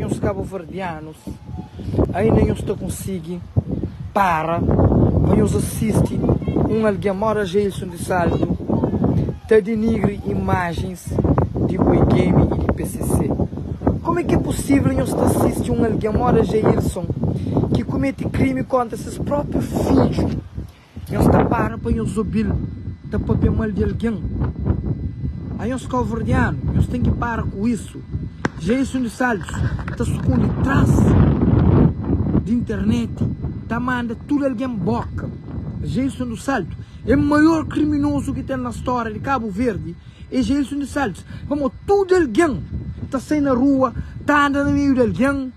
os cabo-verdianos ainda não está conseguindo para nos assistir alguém mora Gelson de Saldo te denigre imagens de Boi Game e de PCC. Como é que é possível nós assistir alguém mora Gelson que comete crime contra seus próprios filhos? Nós está para nos ouvir da papel mal de alguém. Aí os cabo-verdianos, nós tem que parar com isso. Gelson de Saldos está esconde atrás de internet, está manda tudo alguém boca. Gelson de Saldos é o maior criminoso que tem na história de Cabo Verde. É Gelson de Saldos. Vamos, tudo alguém está saindo na rua, está andando no meio de alguém,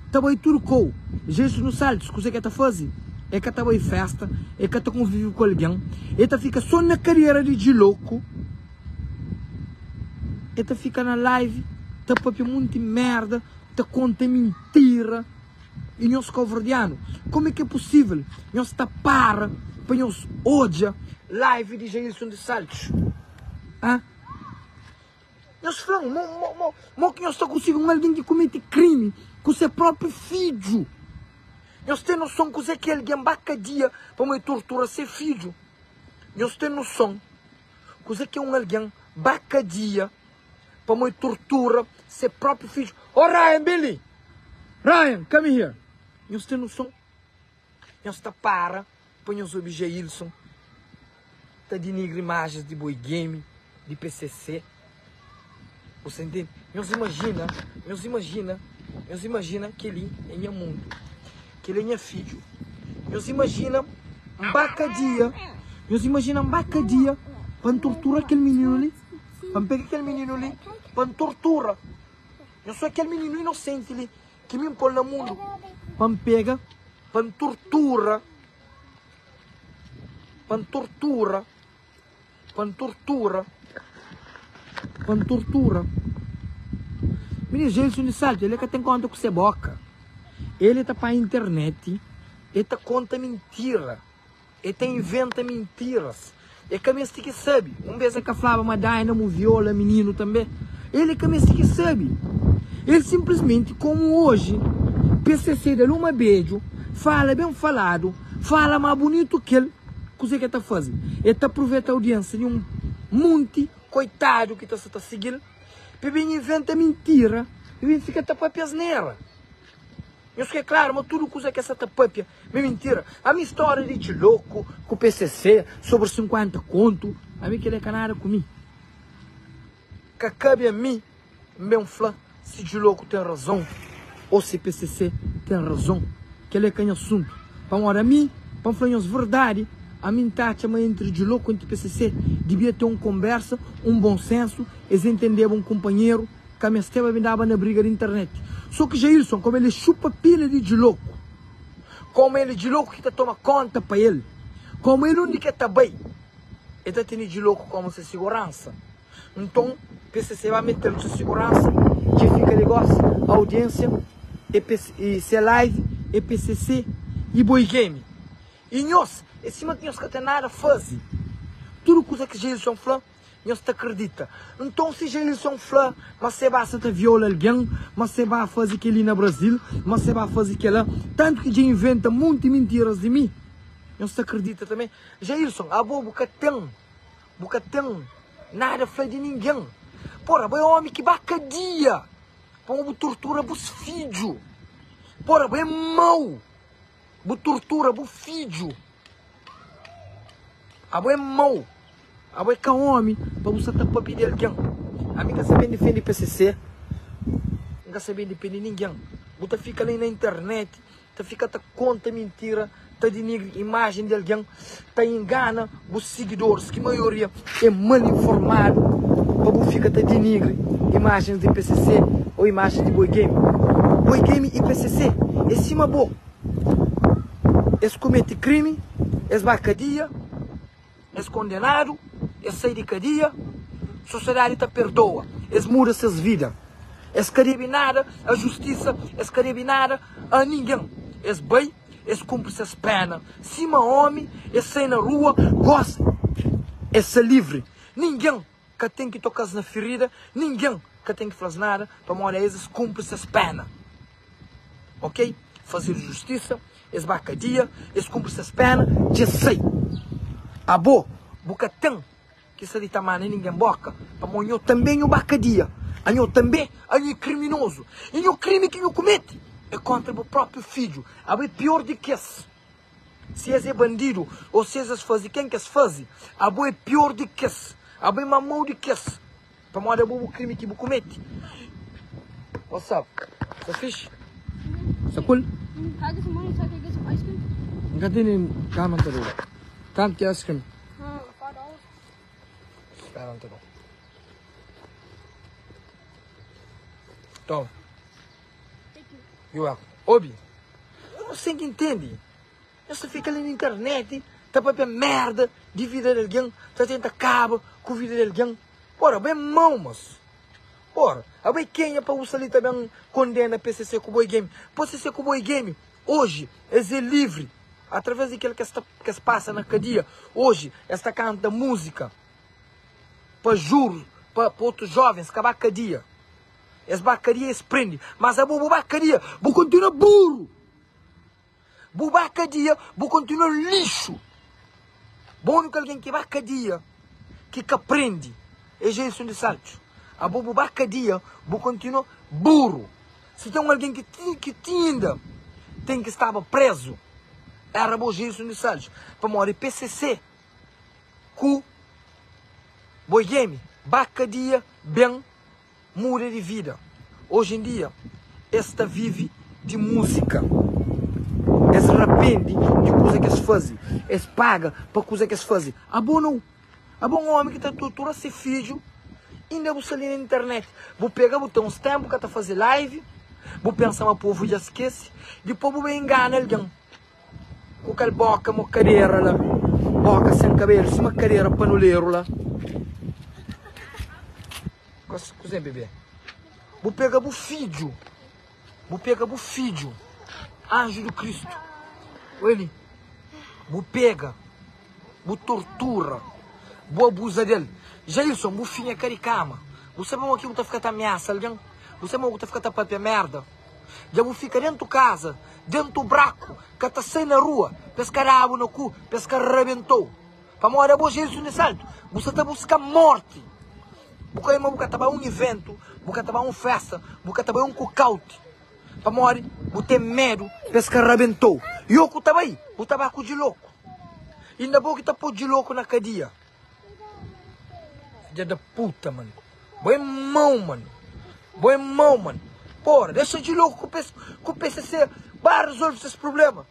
está bem tudo com. Gelson de Saldos, o que está fazendo? É que está bem festa, é que está convivendo com alguém, é que fica só na carreira de louco, é que fica na live, está papel muito merda, está conta mentira. E nós cabo-verdianos, como é que é possível? Nós está para nós hoje live de Gelson de Saldos. Nós falamos, que nós está conseguindo alguém que comete crime com seu próprio filho. Nós temos noção que alguém bacadia para uma tortura seu filho. Nós temos noção que é alguém bacadia para uma tortura seu próprio filho. Oh, Ryan, Billy! Ryan, come here! Nós temos noção. Nós está para nos ouvir Gelson. Está denigre imagens de Boi Game, de PCC. Você entende? Nós imagina que ele é mundo. Que ele é filho. Nós imagina um bacadia. Nós imagina um bacadia para torturar aquele menino ali. Para pegar aquele menino ali. Para tortura. Eu sou aquele menino inocente ali. Que me põe no mundo. Para pegar. Para tortura. Para tortura. Para tortura. Para tortura. Menino Gelson de Salto, ele é que tem conta com você boca. Ele está para a internet, ele está conta mentira, ele tá inventa mentiras. É que a minha que sabe. Vez que falava, mas daí não viola menino também. Ele é que a minha que sabe. Ele simplesmente, como hoje, PCC dele uma beijo, fala bem falado, fala mais bonito que ele. O que está fazendo? Ele está aproveitando a audiência de um monte coitado que está seguindo. Para vir inventa mentira, e vem fica tapando a asneira. Eu sei, claro, mas tudo que essa tapapia é mentira. A minha história de louco com o PCC sobre 50 conto, a mim que ele é canara comigo. Que cabe a mim, meu flã, se de louco tem razão, ou se PCC tem razão, que ele é canha assunto. Para a mim, para falar as verdade, a mim tá chamando entre de louco entre PCC, devia ter uma conversa, um bom senso, eles entenderam um companheiro, que a minha esteva me dava na briga de internet. Só que Gelson, como ele chupa pilha de louco, como ele de louco que tá toma conta para ele, como ele onde que está bem, ele está tendo de louco como se segurança. Então, PCC vai meter no segurança, que fica negócio, audiência, e se live, e PCC, e Boi Game. E nós, em cima de nós que tem nada a fazer, tudo coisa que Gelson fala, nós te acredita. Então se Gelson fala, mas você vai te viola alguém, mas você vai fazer aquilo no Brasil, mas você vai fazer aquilo, tanto que já inventa muitas mentiras de mim, nós te acredita também. Gelson, a boca tem nada a falar de ninguém. Porra, é um homem que bacadia, para uma tortura dos filhos. Porra, é mau, bu tortura bu filho. A é mau. A é que é homem para você tapar de alguém. A mim não sabe defender PCC. Não sabe defender ninguém. Você fica ali na internet, você fica te conta mentira, te denigre imagem de alguém, te engana os seguidores, que a maioria é mal informado, para você ficar te denigre imagens de PCC ou imagens de Boi Game. Boi Game e PCC é cima boa. Eles cometem crime, eles bacadia, eles condenado, eles saem de cadeia, a sociedade te perdoa, eles mudam suas vidas. Eles querem nada a justiça, eles querem nada a ninguém. Eles bem, eles cumprem suas penas. Cima homem, eles saem na rua, gostam, eles são livres. Ninguém que tem que tocar na ferida, ninguém que tem que fazer nada, para morrer eles cumprem suas penas. ok? Fazer justiça, es bacadia, es cumpre essas penas, já sei. Abo, bucatão, que se dita mana ninguém boca, para eu também o bacadia, eu também, eu criminoso, e o crime que eu comete é contra o próprio filho, é pior do que esse. Se é bandido, ou se é fazer, quem que se faz, é pior do que esse, é mamão do que esse, para morar o crime que eu comete. What's up? Is fish? Is cool? Can I get some money so I can get some ice cream? Gadinin kaman taro. Kam ki ice cream. $5. Kaman taro. Toma. Thank you. You welcome. Obi, você que entende? Você fica ali na internet, tá para ver merda de vida de alguém, tá tenta acabar com a vida de alguém. Ora, bem mão, mas. Ora, a bem quem é para você ali também condena PCC com o Boy Game. PCC com o Boy Game, hoje, é livre. Através daquilo que se passa na cadeia. Hoje, esta canta música. Para juros, para outros jovens, que a bacadia. Essa bacadia se prende. Mas a bacadia, vou continuar burro. Bacadia, vou continuar lixo. Bom que alguém que bacadia, que aprende. É Jason de Saltos. A bacadia, vou continuar burro. Se tem alguém que ainda tem que estar preso, era o Jason de Saltos. Para morrer PCC, com Boy Game, bacadia, bem, muda de vida. Hoje em dia, esta vive de música. Esse arrepende de coisa que se faz. Esse paga para coisa que se faz. A bom homem que está tortura seu filho. Ainda você ali na internet. Vou pegar, vou ter uns tempos que está fazendo live. Vou pensar, mas o povo já esquece. Depois vou enganar alguém. Com aquela boca, uma cadeira lá. Boca sem cabelo, uma cadeira panoleiro lá. Cos'è, bebê? Vou pegar o filho. Vou pegar o filho. Anjo do Cristo. Ele. Vou pegar. Vou tortura. Vou abusar dele. Jailson, vou finha caricama. Você não aqui está ficando ameaça, alguém? Você não está ficando para merda. Já vou ficar dentro de casa, dentro do buraco, que está sem na rua, pescar água no cu, pescar arrebentou. Para morar o Jailson de Salto. Você está buscando morte. Porque eu estava um evento, porque estava uma festa, porque estava um cookout. Para morrer, eu tenho medo, pescar arrebentou. E eu estava aí, eu estava com de louco. E ainda vou que está por de louco na cadeia. Filha da puta, mano. Boa mão, mano. Boa mão, mano. Porra, deixa de louco com o PCC. Vai resolver esse problema.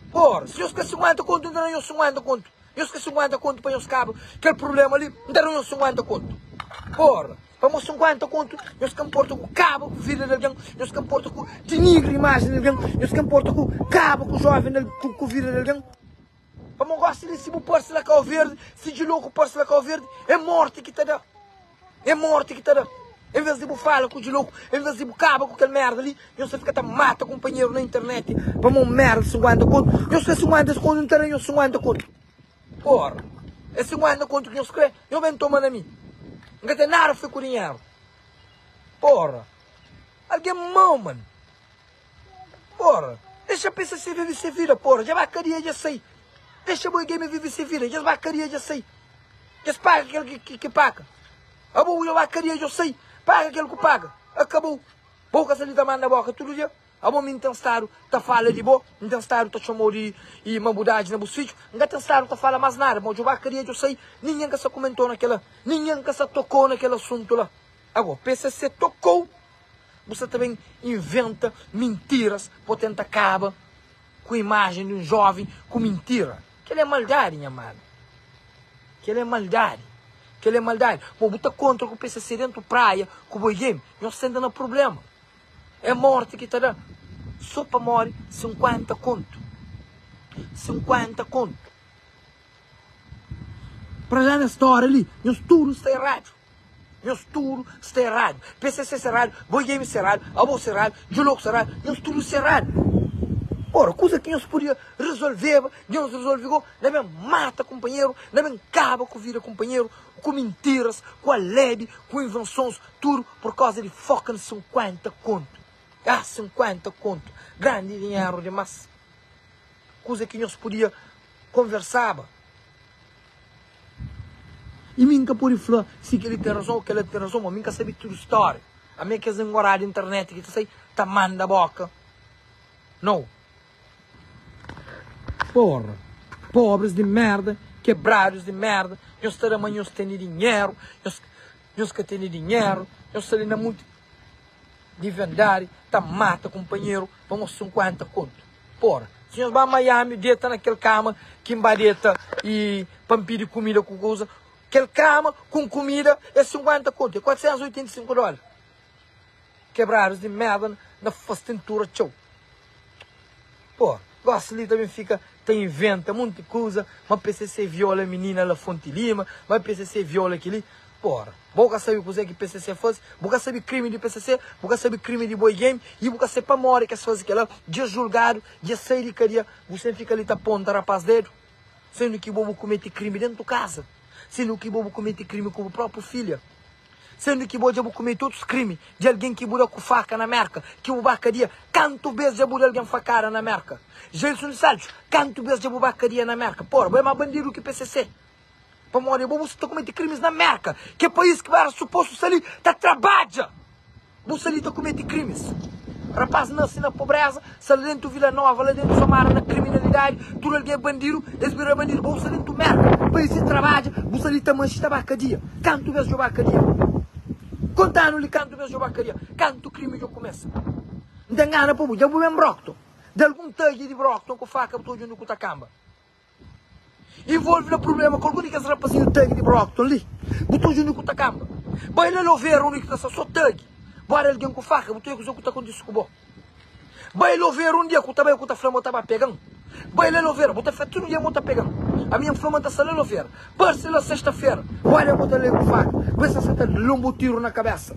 Porra, se eu esqueci 50 conto, ainda não eu 50 conto. Eu esqueci 50 conto para os cabos. Aquele problema ali, ainda não eu 50 conto. Porra, vamos 50 conto. Eu se comporto com o cabo, com o filho de alguém. Eu se comporto com denigre a imagem de alguém. Eu se comporto com o cabo, com o jovem, com o filho de alguém. Vamos gostar de se pôr-se lá cá verde, se de louco pôr-se lá cá verde, é morte que te dá. É morte que te dá. Em vez de bufar com o de louco, em vez de bucaba com aquela merda ali, eu sei ficar mata companheiro na internet, vamos merda 50 conto. Eu sei 50 conto, não terei 50 conto. Porra, é 50 conto que eu escrevo, eu venho tomando a mim. Não tem nada a fazer com dinheiro. Porra, alguém mão, mano. Porra, deixa a pessoa se viver se vira, porra, já bacaria, já sei. Deixa o Boy Game viver se vira, já bacaria, já sei. Já se paga aquele que paga. A boa bacaria, já sei. Paga aquele que paga. Acabou. Boca se lhe tá mandando a boca todo dia. A bom me intestaro, tá fala de boa. Intestaro tá chamou de mambudade no sítio. Não intestaro tá fala mais nada. Mas eu bacaria, já sei. Ninguém que se comentou naquela. Ninguém que se tocou naquele assunto lá. Agora, PCC tocou. Você também inventa mentiras para tentar acabar com a imagem de um jovem com mentira. Que ele é maldade, minha amada. Que ele é maldade. Que ele é maldade. Bom, botar contra com o PCC dentro da praia, com o Boy Game, não se ainda no problema. É morte que está dando. Só para morrer, 50 conto. 50 conto. Para já na história ali, meus tudo está errado. Meus tudo está errado. PCC está errado, Boy Game está errado, Abo está errado, Juloco está errado, meus tudo está errado. Ora, coisa que não se podia resolver, não se resolveu, não é mata companheiro, não é acaba com vida companheiro, com mentiras, com a leve, com invenções, tudo por causa de foca de 50 conto. Ah, 50 conto. Grande dinheiro demais. Coisa que nós podia conversar. E minha por falar, se ele tem razão ou que ele tem razão, mas minha sabe tudo história. A minha quer engorar na internet que tu sei, tá manda a boca. Não. Porra. Pobres de merda, quebrados de merda. Nós também nós temos dinheiro, nós que temos dinheiro, nós saímos muito de vender, tá mata companheiro, vamos 50 conto. Porra. Se nós vamos a Miami, deita naquele cama, que embadeta e pampir comida com coisa. Aquele cama com comida é 50 conto, é 485 dólares. Quebrados de merda na fastentura, tchau. Pô, gosta ali também fica, tem inventa muita coisa, mas PCC viola a menina lá Fonte Lima, mas PCC viola aquele. Porra, boca sabe o que PCC faz, boca sabe crime de PCC, boca sabe crime de boy game, e boca sabe para morrer que se faz aquilo, dia julgado, dia sair de cadeia, você fica ali tapando rapaz dedo, sendo que o bobo comete crime dentro de casa. Sendo que o bobo comete crime com o próprio filho. Sendo que o bobo comete outros crimes de alguém que bura com faca na merca. Que o bacaria, canto vezes já bura alguém facara na merca. Gelson Salles, canto vezes já bacaria na merca. Porra, vai mais bandido que PCC. Para morrer, o bobo está comete crimes na merca. Que é país que era suposto sair, está trabalha. Você ali está comete crimes. Rapaz nasce na pobreza, sai dentro de Vila Nova, lá dentro de Samara, na criminalidade, tudo alguém é bandido, eles viram bandido, você dentro merda, país se trabalha, você ali também está bacadia, canto mesmo de bacadia. Contando-lhe canto mesmo de bacadia, canto crime que eu começo. Não engana para já vou mesmo brocto, de algum tag de brocto, com faca, estou indo com tacamba. Envolve no problema com algum que esse rapazinho tag de brocto ali, estou indo com tacamba. Vai lá ver onde está só tag. Bora alguém com faca, botou que o que tá acontecendo com o vai lá ver um dia que também que a flama estava pegando. Vai lá ver, botar feito um dia que tá pegando. A minha flama está saindo lá ver. Parece lá sexta-feira. Vai lá botar ali com faca. Vai se acertar lombo tiro na cabeça.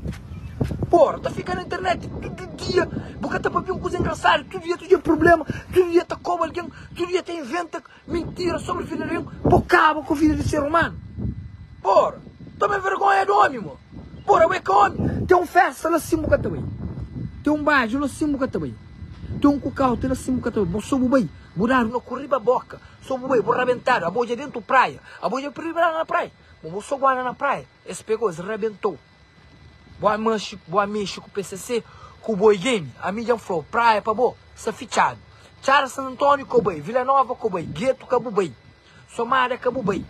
Porra, tá ficando na internet todo dia. Boca tá para ver uma coisa engraçada. Todo dia problema. Todo dia tá como alguém. Todo dia tem inventa mentira sobre a vida de alguém. Bocava com a vida de ser humano. Porra, toma vergonha do homem, mano. Porra, é que homem. Tem um festa lá cima que também. Tem um baixo lá cima que também. Tem um cucau lá cima que também. Sou bem. Buraram no corriba boca. Sou bem, vou arrebentar. A boia dentro da praia. A boia primeiro na praia. Vou só guarda na praia. Esse pegou, esse arrebentou. Boa mexe com o PCC, com o boi game. A mídia falou, praia para boa. Isso é fichado. Chara San Antônio com o boi. Vila Nova com o boi. Gueto com o boi. Somália com o boi.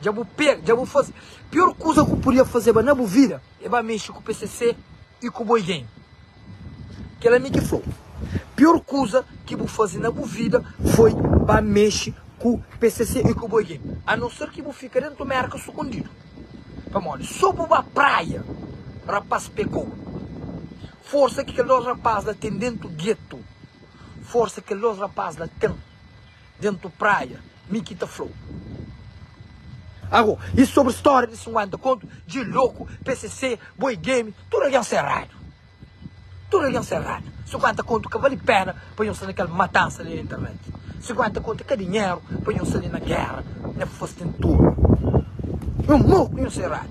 Já vou pegar, já vou fazer. Pior coisa que eu podia fazer, mas não vira, é para mexer com o PCC e com o Boi Game. Que ela me que falou. Pior coisa que eu vou fazer na minha vida foi para mexer com o PCC e com o Boi Game. A não ser que eu vou ficar dentro do mercado escondido. Vamos, só para a praia, rapaz pegou. Força que aqueles rapazes lá tem dentro do gueto. Força que aqueles rapazes lá tem dentro da praia. Me quita flow. Agora, e sobre a história de 50 conto, de louco, PCC, Boi Game, tudo ali encerrado. Tudo ali encerrado. 50 conto que vale pena para eu sair naquela matança ali na internet. 50 conto que é dinheiro para eu sair na guerra, na fastentura. Um moco encerrado.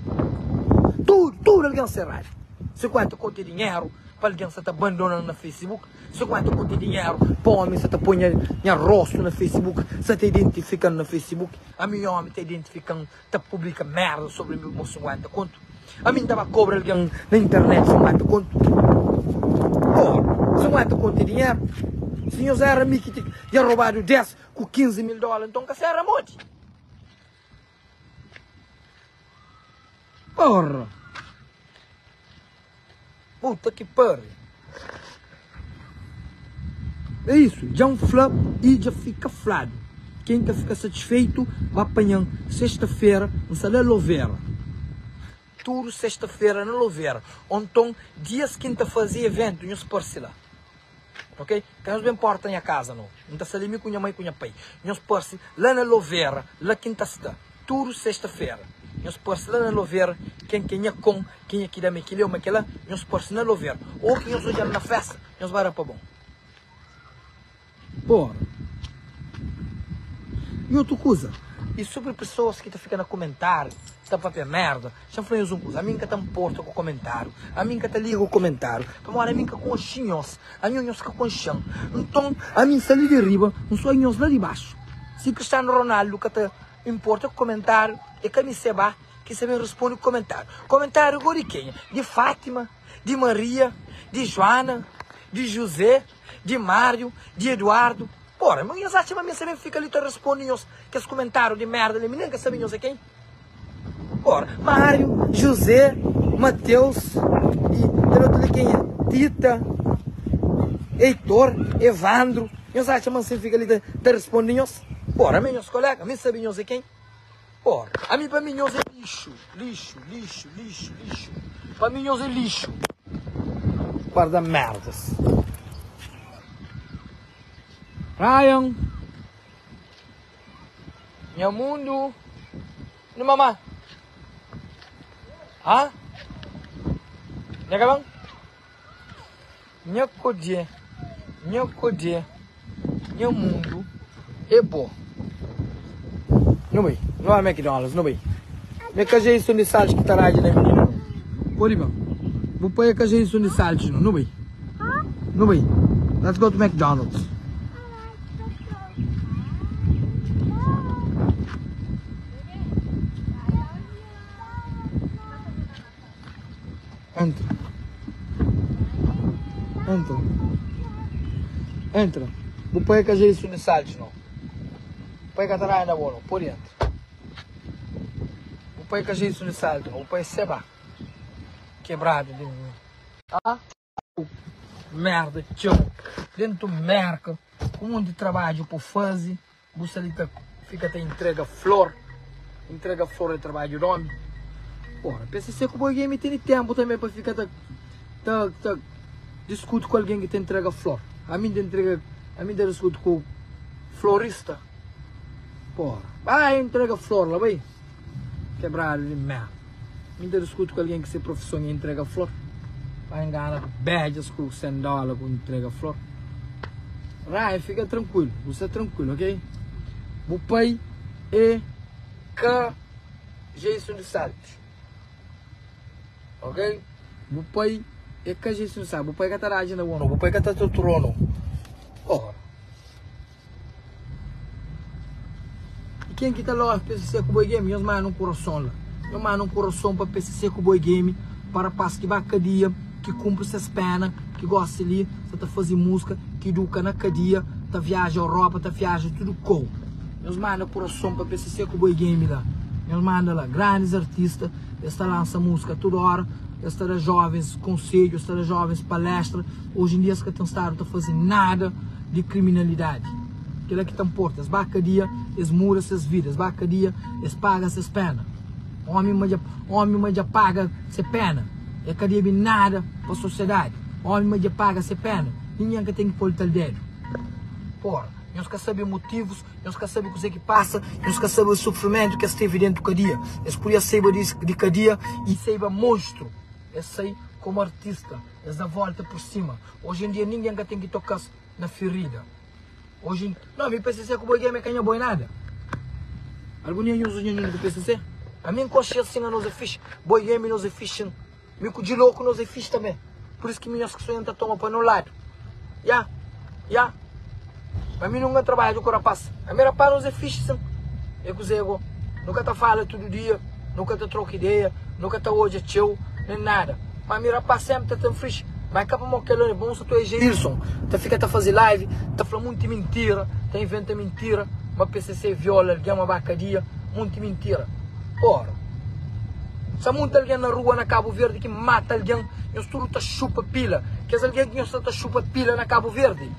Tudo ali encerrado. 50 conto de dinheiro para alguém que está abandonando na Facebook. 50 conto de dinheiro para o homem que está pondo rosto na Facebook, você está identificando na Facebook. A minha homem está identificando, está publicando merda sobre o meu 50 conto. A mim estava a cobrar alguém na internet 50 conto. Porra, 50 conto de dinheiro. Se eu era mim que tinha roubado 10 com 15 mil dólares, então que você era monte. Porra. Puta que pariu. É isso, já um flap e já fica flado. Quem quer ficar satisfeito, vai apanhar sexta-feira, no Salé Lovera. Tudo sexta-feira na Lovera. Então, dias quinta fazia evento, não se parece lá. Ok? Que não importa em casa, não. Não está salimi com a mãe e com a pai. Não se parece lá na Lovera, lá quinta está. Tudo sexta-feira. Não se parece lá na Lovera, quem é com, quem é que dá-me aquilo, mas aquela, não se parece na Lovera. Ou quem hoje na festa, não se vai para bom. Porra. E outra coisa, E sobre pessoas que ficam no comentário, tá papel merda, já foi os umbus, a mim que tá porta com o comentário, a mim que tá liga o comentário, para a mim que com chinhos, a mim que com chão. Então, a mim sali de riba, não sou nhos lá de baixo. Se Cristiano Ronaldo que tá importa o comentário, e que me seba, que se me responde o comentário. Comentário de quem? De Fátima, de Maria, de Joana, de José, de Mário, de Eduardo. Porra, mas eu acho que a minha também fica ali, te responde que os comentários de merda, nem que sabem é quem? Porra, Mário, José, Mateus, e quem é? Tita, Heitor, Evandro. Eu acho que a minha fica ali, te responde porra, meus colegas, me sabem é quem? Porra, a mim para mim é lixo, lixo, lixo, lixo, lixo. Para mim é lixo. Guarda merdas. Ryan, meu mundo, no mamá, ah, nega bang, meu mundo é bom, não vai, não é McDonald's, não vai, me cajei isso de salto que tá lá de menino, Oliva, vou pôr cajei isso de salto, não vai, não vai, let's go to McDonald's. Entra. Vou pôr que a gente isso de salto, não. Põe que a tará ainda boa, por dentro. Vou pôr que a gente isso de salto, não. Vou pôr seba. Quebrado de mim. Ah? Merda, tchau. Dentro do merca, com um monte de trabalho por fazer. Você ali fica até entrega flor de trabalho de homem. Porra, PCC com o game tem tempo também para ficar discute com alguém que te entrega flor. A mim discute com o florista. Porra, vai entrega flor lá, vai. Quebrado de merda. A mim discute com alguém que se profissão e entrega flor. Vai enganar badges com $100 com entrega flor. Vai, fica tranquilo, você é tranquilo, ok? O pai é que Jason de Saltos. Ok? O pai é que a gente não sabe. O pai que está agindo no o pai que está no trono. Ora. E quem que está lá PCC com o boi game? Eu mando um coração lá. Eu mando um coração para PCC com o boi game. Para passar que vai cadeia, que cumpre essas penas, que gosta ali, você está fazendo música, que educa na cadeia, tá viaja à Europa, tá viaja tudo com. Eu mando coração para PCC com o boi game lá. Eu mando lá grandes artistas. Esta lança música toda hora, esta da jovens conselhos, esta da jovens palestra. Hoje em dia, as que estão fazendo nada de criminalidade. Aquilo que estão portas, bacadia, eles muram essas vidas, bacadia, eles pagam essas penas. Homem já paga essa pena. É cadeia de nada para a sociedade. Homem já paga essa pena. Ninguém que tem que pôr o tal dedo. Porra. Nós queremos saber motivos, nós queremos saber o que passa, nós queremos saber o sofrimento que esteve dentro da cadeia. Eles podiam saber de cadeia e saber monstro. Eles saem como artista, eles dão a volta por cima. Hoje em dia ninguém tem que tocar na ferida. Hoje, não, me PCC com o boi game é canha boi nada. Algum dia eu uso do PCC? A minha consciência não é fixe, boi game não é fixe. Mico de louco não é fixe também. Por isso que minhas questões estão para no lado. Já. Mas mim nunca trabalho com a rapaz. A minha rapaz não é fixe, sim. Eu consigo. Nunca tá falando todo dia, nunca tá troca ideia, nunca tá hoje teu, nem nada. Mas a minha rapaz sempre tá tão fixe. Mas acaba mal que ele é bom, se tu é Gilson. Tu fica a fazer live, tá falando muita mentira, tá inventando mentira. Uma PCC viola alguém, uma bacadia, muita mentira. Ora, se há muito alguém na rua, na Cabo Verde, que mata alguém, eu tudo tá chupa pila. Que alguém que está chupa pila na Cabo Verde.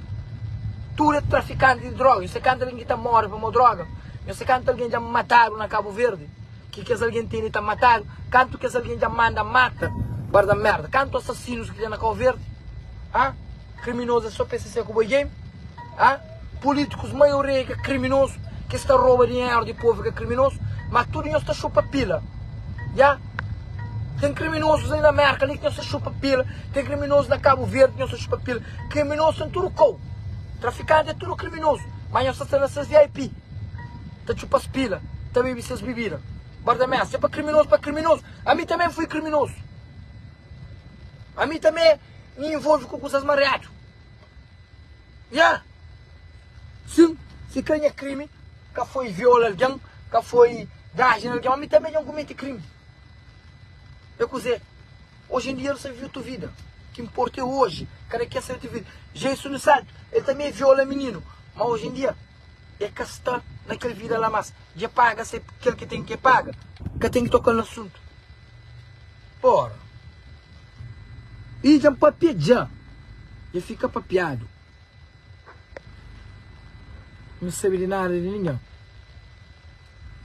Tu é traficante de droga, eu sei que alguém está morto por uma droga, eu sei que alguém já mataram na Cabo Verde, que alguém tem que matar, canto que alguém já mata, guarda merda, canto assassinos que tem na Cabo Verde, criminosos só PCC com o boi game, políticos maioria que é criminoso, que está rouba dinheiro de povo que é criminoso, mas tudo não está chupa pila, tem criminosos aí na América ali que não se chupa pila, tem criminosos na Cabo Verde que não se chupa pila, criminosos são tudo com. Traficante é tudo criminoso, mas não está nessas VIP. Tá chupa as pilas, também bebe essas bebidas. Bardamessa, é para criminoso. A mim também fui criminoso. A mim também me envolvo com coisas mareadas. Yeah. Sim, se quem é crime, que foi viola alguém, que foi dar em alguém, a mim também não comete crime. Eu dizer, hoje em dia você viu tua vida. O que importa é hoje. Cara, quer saber tua vida. Jesus no salto, ele também viola menino. Mas hoje em dia, é que está naquela vida lá, mas já paga, se aquele que tem que paga, que tem que tocar no assunto. Porra. E já papiar, já fica papiado. Não sabe de nada de ninguém.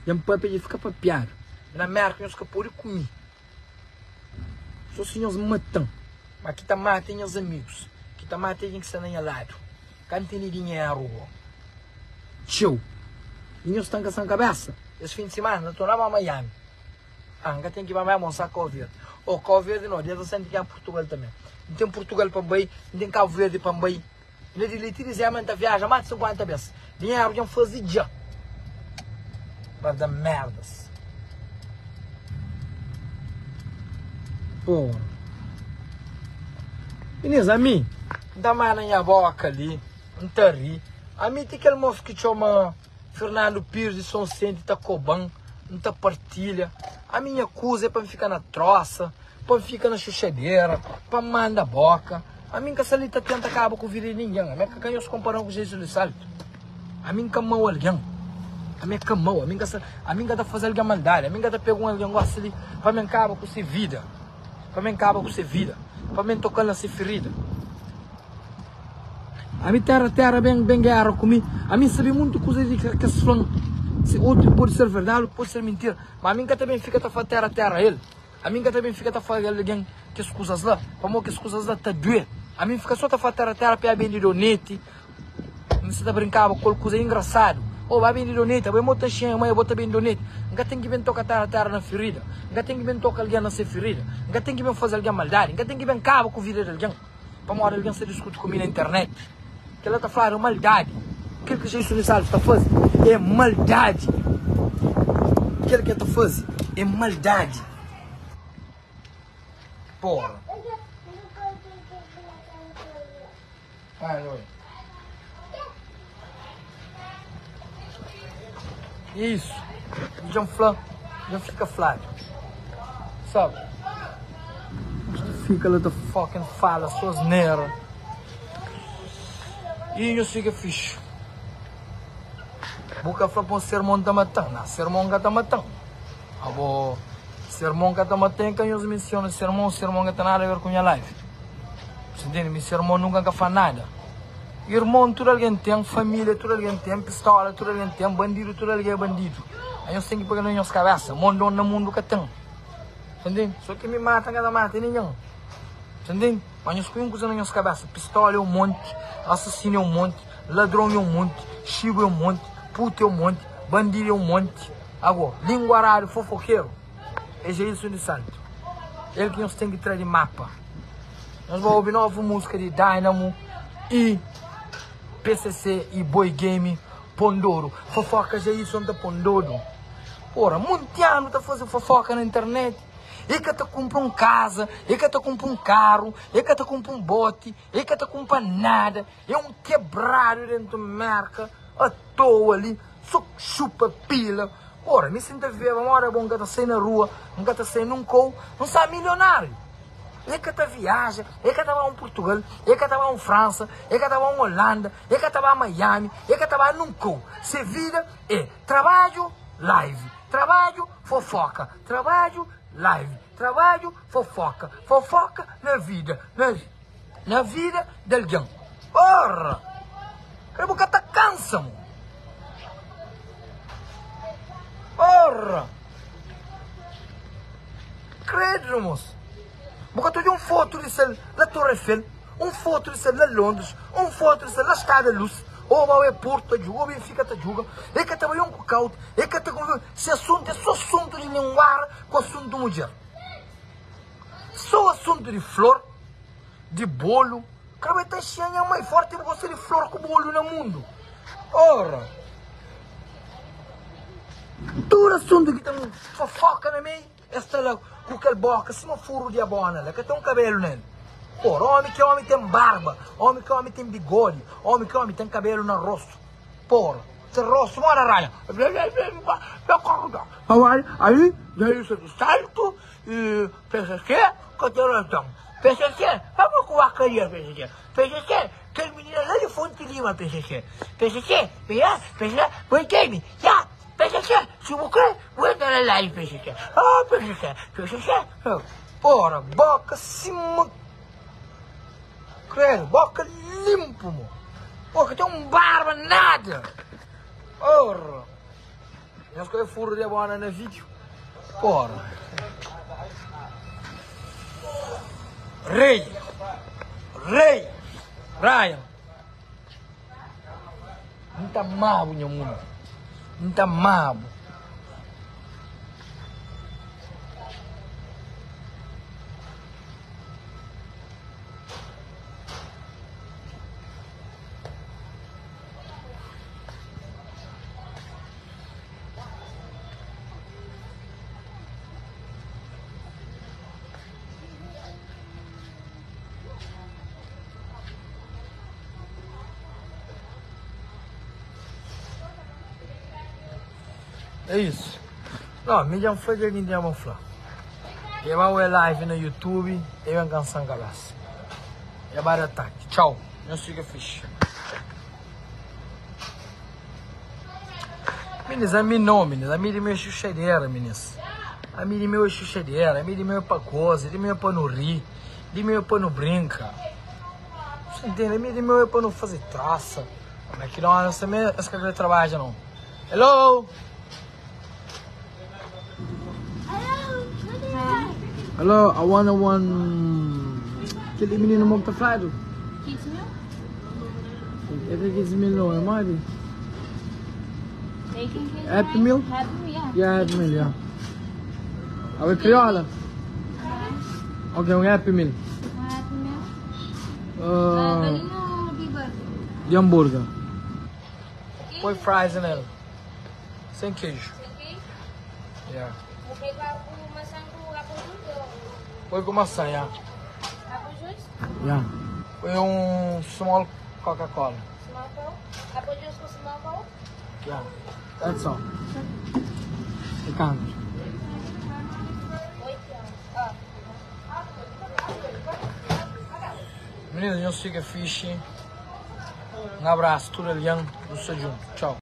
Já papiar, já fica papiado. Na merda, nós que por comer. Só os senhores matam. Mas aqui tá matem os amigos. Aqui tá matem que estão ao lado. Quem tem dinheiro. Tchau. E nós estamos com a cabeça. Esse fim de semana, estou lá para Miami. Ainda tem que ir para Miami mostrar Cabo Verde. Ou Cabo Verde não, eu sei que é Portugal também. Não tem Portugal para bem, não tem Cabo Verde para bem. Não tem literalmente viaja mais de 50 vezes. Dinheiro que fazer já. Para dar merdas. Porra. Meninas, a mim, dá mais na minha boca ali, não te ri. A mim tem aquele moço que chama Fernando Pires de São Centro, tá coban, não tá partilha. A minha acusa é para me ficar na troça, para me ficar na chuchadeira, para me mandar a boca. A mim que essa ali tá tenta acabar com o vir de ninguém. A minha que ganhou se comparando com Jesus de Salto. A mim que amou alguém. A minha que amou, a mim que tá fazendo alguém maldade, a mim que tá pegando alguém gosta ali, para me acabar com essa vida. Para me acabar com essa vida. Para me tocar nessa ferida. A mim terra bem guerra comigo. A mim sabe muito coisa de que se falam. Outro pode ser verdade, outro pode ser mentira. Mas a mim que também fica a fazer terra ele. A mim que também fica a fazer alguém que as coisas lá. Para mim que as coisas lá tá doer. A mim fica só a fazer terra para bem de donete. Não se tá brincando com coisa engraçada. Oh, vai bem de donete, vai botar cheia, mãe, bota bem de donete. Nunca tem que vir tocar terra na ferida. Nunca tem que vir tocar alguém nessa ferida. Nunca tem que vir fazer alguém maldade. Nunca tem que vir cabo com a vida de alguém. Para uma hora alguém se discute comigo na internet. Que ela está falando maldade. Aquilo que Jesus de Salto está fazendo é maldade. Aquilo que ele está fazendo é maldade. Porra. Vai, oi. Isso. Já fica flat. Sabe? Fica lá da fucking fala, suas neiras. E eu fico fixe. Boca fala para um sermão da matando. Não, sermão que está matando. Abo, sermão que está matando, quem os menciona sermão que tem nada a ver com a minha live. Você entende? Meu sermão nunca faz nada. Irmão, tudo alguém tem, família, tudo alguém tem, pistola, tudo alguém tem, bandido, tudo alguém é bandido. Aí eu tenho que pegar nas minhas cabeças, mundo no mundo que tem. Entende? Só que me mata, cada mata nenhum. Entende? Mas eu escolho coisa nas minhas cabeças, pistola é um monte, assassino é um monte, ladrão é um monte, chivo é um monte, puto é um monte, bandido é um monte. Agora, linguarário, fofoqueiro, é Jesus de Santo. Ele que nós temos que trazer mapa. Nós vamos ouvir nova música de Dynamo e PCC e Boy Game Pondoro. Fofoca já isso anda Pondoro. Ora, muito ano tá fazendo fofoca na internet. E que tá comprando casa, e que tá comprando um carro, e que tá comprando um bote, e que tá comprando nada. É um quebrado dentro da marca, à toa ali, só chupa pila. Ora, me sinto a ver, uma hora bom que tá saindo na rua, não tá saindo num cou, não sabe milionário. É que tá viaja, é que tá em Portugal, é que tá em França, é que tá em Holanda, é que tá em Miami, é que tá num cou. Se vida é trabalho, live, trabalho, fofoca, trabalho, live, trabalho, fofoca, fofoca na vida, na vida de alguém. Porra! Que boca tá cansa, mo. Porra! Credo, moço. Boca tu de um foto de ser na Torre Eiffel, um foto de ser na Londres, um foto de ser na Escada da Luz, ou ao aeroporto, ou Benfica, é que trabalham com caute, é que se assunto é só assunto de linguar com assunto de mulher. Só assunto de flor, de bolo. Cara, vai estar cheio a mãe forte e você de flor com bolo no mundo. Ora! Tudo assunto que tem fofoca na meio. Esta lá, com aquele boca, assim, um furo de abona, lá, que tem um cabelo nele. Porra, homem que homem tem barba, homem que homem tem bigode, homem que homem tem cabelo no rosto. Porra, esse rosto, mora raia. Aí, daí você salto, e PCC, continuação. PCC, vamos com a carinha, PCC. PCC, aquele menino lá de Fonte Lima, PCC. PCC, PCC, põe game, já. PCC, se você vai entrar na live, PCC. Ah, PCC, PCC. Porra, boca cima. Credo, boca limpo, mo. Porra, tem um barba, nada. Porra. Nós que eu furo de bola no vídeo. Porra. Rei. Ryan. Não tá mal, meu mundo. Não tá mal. É isso. Não, me chamo foi de ninguém vão falar. Eu vou live no YouTube, eu vou canção cabeça. É para ataque. Tchau. Não siga fixe. Meninas, a mim não, meninas. A mim de meu chuchadeira, meninas. A mim de meu chuchadeira, a mim de meu para coisa, de meu para no rir, de meu para no brinca. Você entende? A mim de meu para não fazer traça. Mas que não, essa que eu trabalho não. Hello? Hello, I want one. Aquele menino mo tá falando? Kids meal? Ele kids meal não, é mais? Bacon kids Happy meal? Happy meal, yeah. Yeah, happy meal, yeah. Are criolla? Okay, um happy meal. Happy meal? Uh, Galinho ou de burger? de hambúrguer. Põe fries nela. Sem queijo. Ok? Yeah. Vou pegar o maçã com apple juice ou Põe com maçã, yeah. apple juice? Yeah. Põe small Coca-Cola. Small bowl? Apple juice com small bowl? Yeah. That's all. The counter. 8 anos. Meninos, não siga fixe. Um abraço, tudo aliano, do seu junto. Tchau.